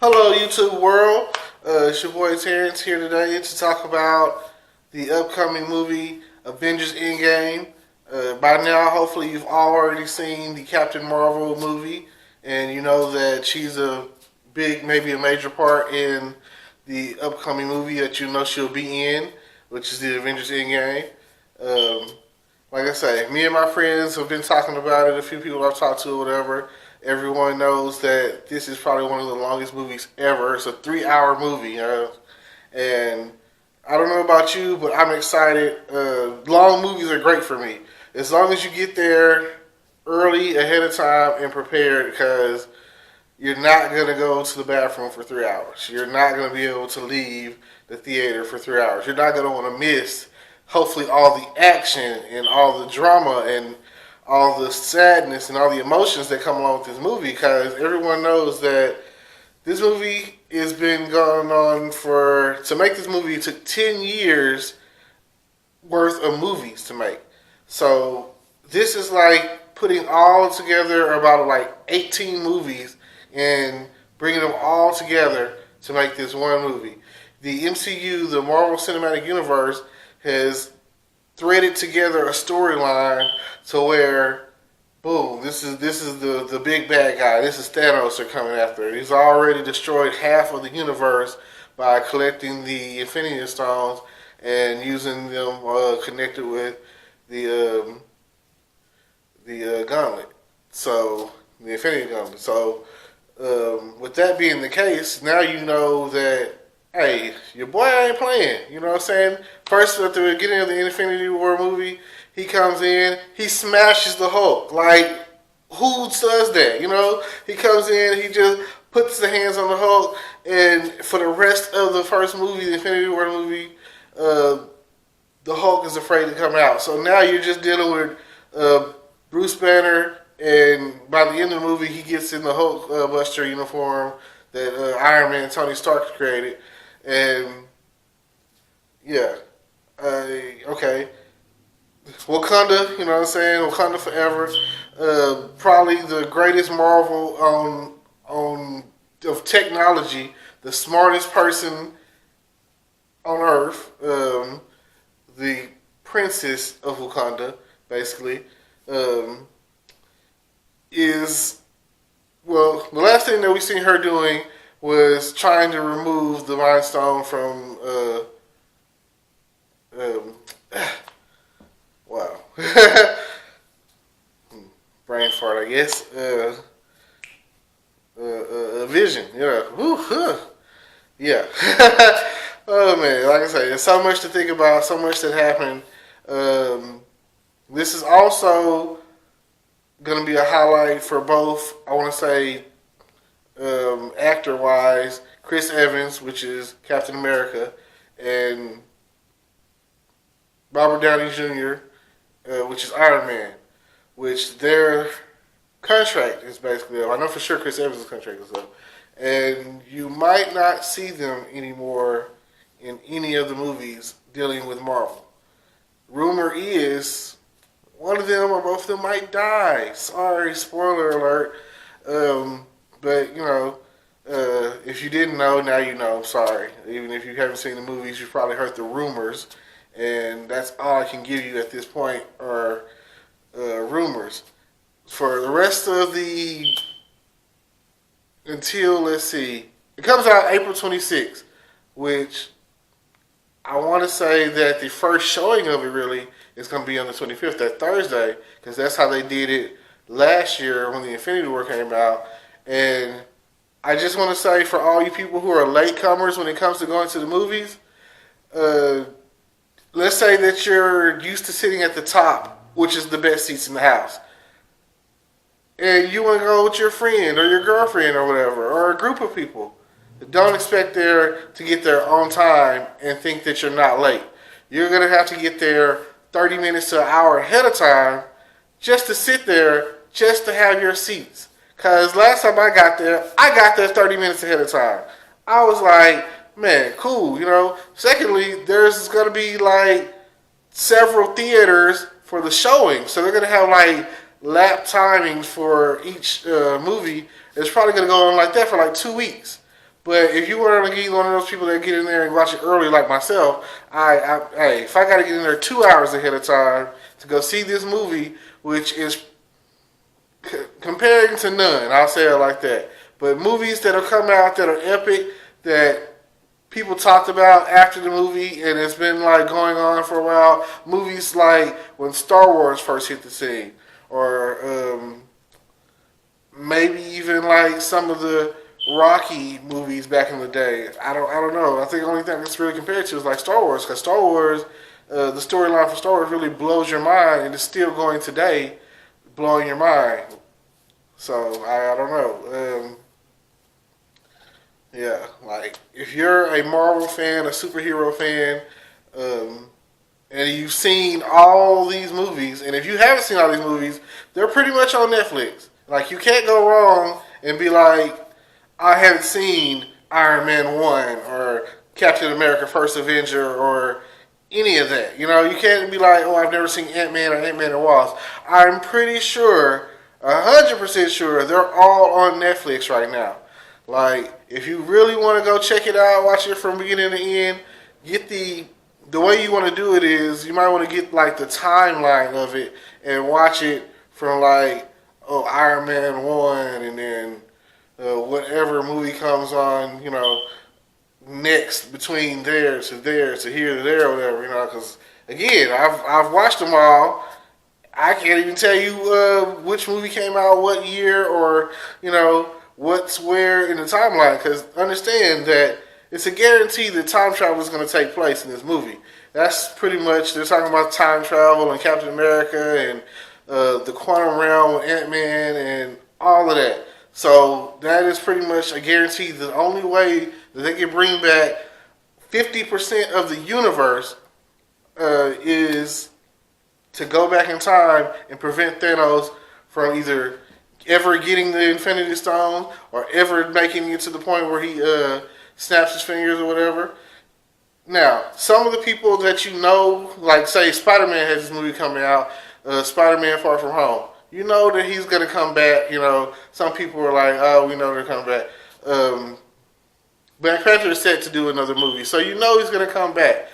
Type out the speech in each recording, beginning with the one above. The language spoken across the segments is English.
Hello, YouTube world. It's your boy Terrence here today to talk about the upcoming movie Avengers Endgame. By now, hopefully, you've already seen the Captain Marvel movie, and you know that she's a big, maybe a major part in the upcoming movie that you know she'll be in, which is the Avengers Endgame. Um, like I say, me and my friends have been talking about it. A few people I've talked to, or whatever. Everyone knows that this is probably one of the longest movies ever. It's a 3 hour movie, and I don't know about you, but I'm excited. Long movies are great for me as long as you get there early, ahead of time, and prepared. Because you're not gonna go to the bathroom for 3 hours. You're not gonna be able to leave the theater for 3 hours. You're not gonna want to miss, hopefully, all the action and all the drama and all the sadness and all the emotions that come along with this movie. Because everyone knows that this movie has been going on for, to make this movie, it took 10 years worth of movies to make. So this is like putting all together about like 18 movies and bringing them all together to make this one movie. The MCU, the Marvel Cinematic Universe, has threaded together a storyline to where, boom, this is the big bad guy. This is Thanos they're coming after. He's already destroyed half of the universe by collecting the Infinity Stones and using them connected with the gauntlet. So the Infinity Gauntlet. So with that being the case, now you know that, hey, your boy ain't playing. You know what I'm saying? First, at the beginning of the Infinity War movie, he comes in, he smashes the Hulk. Like, who does that? You know, he comes in, he just puts the hands on the Hulk, and for the rest of the first movie, the Infinity War movie, uh, the Hulk is afraid to come out. So now you're just dealing with Bruce Banner, and by the end of the movie, he gets in the Hulk Buster uniform that Iron Man Tony Stark created, and yeah, okay, Wakanda, you know what I'm saying? Wakanda forever. Probably the greatest Marvel on of technology, the smartest person on Earth, the princess of Wakanda, basically, um, is, well, the last thing that we seen her doing was trying to remove the Mind Stone from um, wow. Brain fart, I guess. Vision, yeah. Woo, huh. Yeah. Oh man, like I say, there's so much to think about, so much that happened. Um, this is also going to be a highlight for both, I want to say, actor wise, Chris Evans, which is Captain America, and Robert Downey Jr., which is Iron Man, which their contract is basically up. I know for sure Chris Evans' contract is up. And you might not see them anymore in any of the movies dealing with Marvel. Rumor is one of them or both of them might die. Sorry, spoiler alert. But, you know, if you didn't know, now you know. Sorry. Even if you haven't seen the movies, you've probably heard the rumors. And that's all I can give you at this point are rumors. For the rest of the, until, let's see, it comes out April 26th, which I want to say that the first showing of it really is going to be on the 25th, that Thursday, because that's how they did it last year when the Infinity War came out. And I just want to say, for all you people who are latecomers when it comes to going to the movies, uh, let's say that you're used to sitting at the top, which is the best seats in the house, and you want to go with your friend or your girlfriend or whatever, or a group of people. Don't expect there to get there on time and think that you're not late. You're going to have to get there 30 minutes to an hour ahead of time just to sit there, just to have your seats. Because last time I got there 30 minutes ahead of time. I was like, man, cool, you know. Secondly, there's going to be like several theaters for the showing. So they're going to have like lap timings for each movie. It's probably going to go on like that for like 2 weeks. But if you were to be one of those people that get in there and watch it early, like myself, hey, if I got to get in there 2 hours ahead of time to go see this movie, which is comparing to none, I'll say it like that. But movies that have come out that are epic, that people talked about after the movie, and it's been like going on for a while. Movies like when Star Wars first hit the scene, or maybe even like some of the Rocky movies back in the day. I don't know. I think the only thing it's really compared to is like Star Wars, because Star Wars, the storyline for Star Wars really blows your mind, and it's still going today, blowing your mind. So I don't know. Yeah, like if you're a Marvel fan, a superhero fan, and you've seen all these movies, and if you haven't seen all these movies, they're pretty much on Netflix. Like you can't go wrong and be like, I haven't seen Iron Man 1 or Captain America First Avenger or any of that. You know, you can't be like, oh, I've never seen Ant-Man or Ant-Man and Wasp. I'm pretty sure, 100% sure, they're all on Netflix right now. Like, if you really want to go check it out, watch it from beginning to end, get the way you want to do it is you might want to get like the timeline of it and watch it from like, oh, Iron Man 1 and then whatever movie comes on, you know, next between there to there to here to there or whatever, you know, because again, I've watched them all. I can't even tell you which movie came out what year or, you know, what's where in the timeline, because understand that it's a guarantee that time travel is going to take place in this movie. That's pretty much, they're talking about time travel and Captain America and the quantum realm with Ant-Man and all of that. So that is pretty much a guarantee. The only way that they can bring back 50% of the universe is to go back in time and prevent Thanos from either ever getting the Infinity Stone or ever making it to the point where he snaps his fingers or whatever. Now, some of the people that you know, like say Spider-Man has this movie coming out, Spider-Man Far From Home. You know that he's going to come back. You know, some people are like, oh, we know they're coming back. Black Panther is set to do another movie, so you know he's going to come back.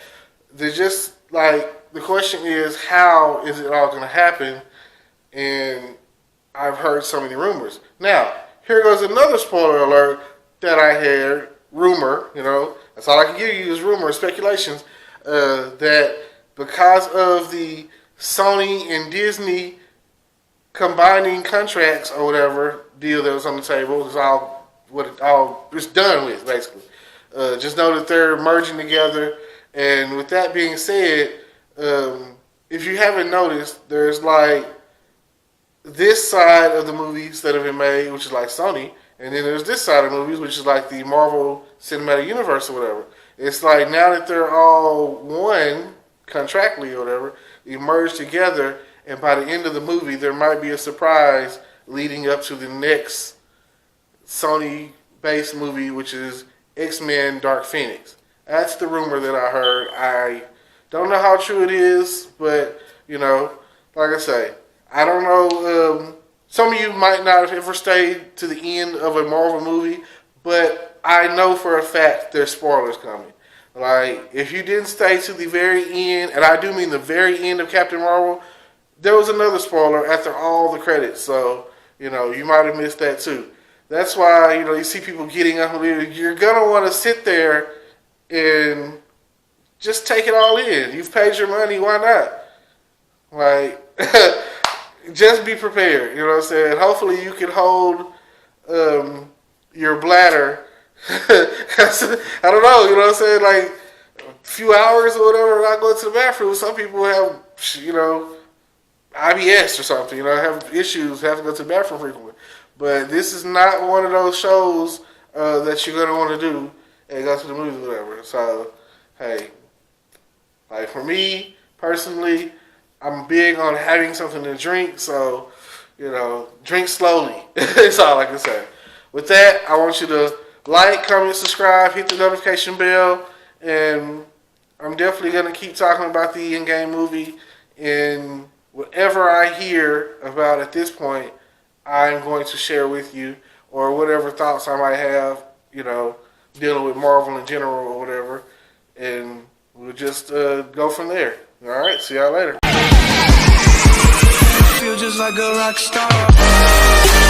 They're just like, the question is, how is it all going to happen? And I've heard so many rumors. Now, here goes another spoiler alert that I heard. Rumor, you know, that's all I can give you is rumors, speculations, that because of the Sony and Disney combining contracts or whatever deal that was on the table, is all what it all is done with, basically. Just know that they're merging together, and with that being said, if you haven't noticed, there's like this side of the movies that have been made, which is like Sony, and then there's this side of movies, which is like the Marvel Cinematic Universe or whatever. It's like now that they're all one contractually or whatever, they merge together, and by the end of the movie, there might be a surprise leading up to the next Sony-based movie, which is X-Men Dark Phoenix. That's the rumor that I heard. I don't know how true it is, but, you know, like I say, I don't know. Some of you might not have ever stayed to the end of a Marvel movie, but I know for a fact there's spoilers coming. Like, if you didn't stay to the very end, and I do mean the very end of Captain Marvel, there was another spoiler after all the credits. So, you know, you might have missed that too. That's why, you know, you see people getting up and leaving. You're going to want to sit there and just take it all in. You've paid your money, why not? Like, just be prepared, you know what I'm saying? Hopefully you can hold your bladder. 'Cause, I don't know, you know what I'm saying? Like, a few hours or whatever, not going to the bathroom. Some people have, you know, IBS or something, you know, have issues, have to go to the bathroom frequently. But this is not one of those shows that you're going to want to do and go to the movies or whatever. So, hey, like for me, personally, I'm big on having something to drink, so, you know, drink slowly. That's all I can say. With that, I want you to like, comment, subscribe, hit the notification bell, and I'm definitely going to keep talking about the Endgame movie, and whatever I hear about at this point, I'm going to share with you, or whatever thoughts I might have, you know, dealing with Marvel in general or whatever, and we'll just go from there. All right, see y'all later. Feel just like a rock star.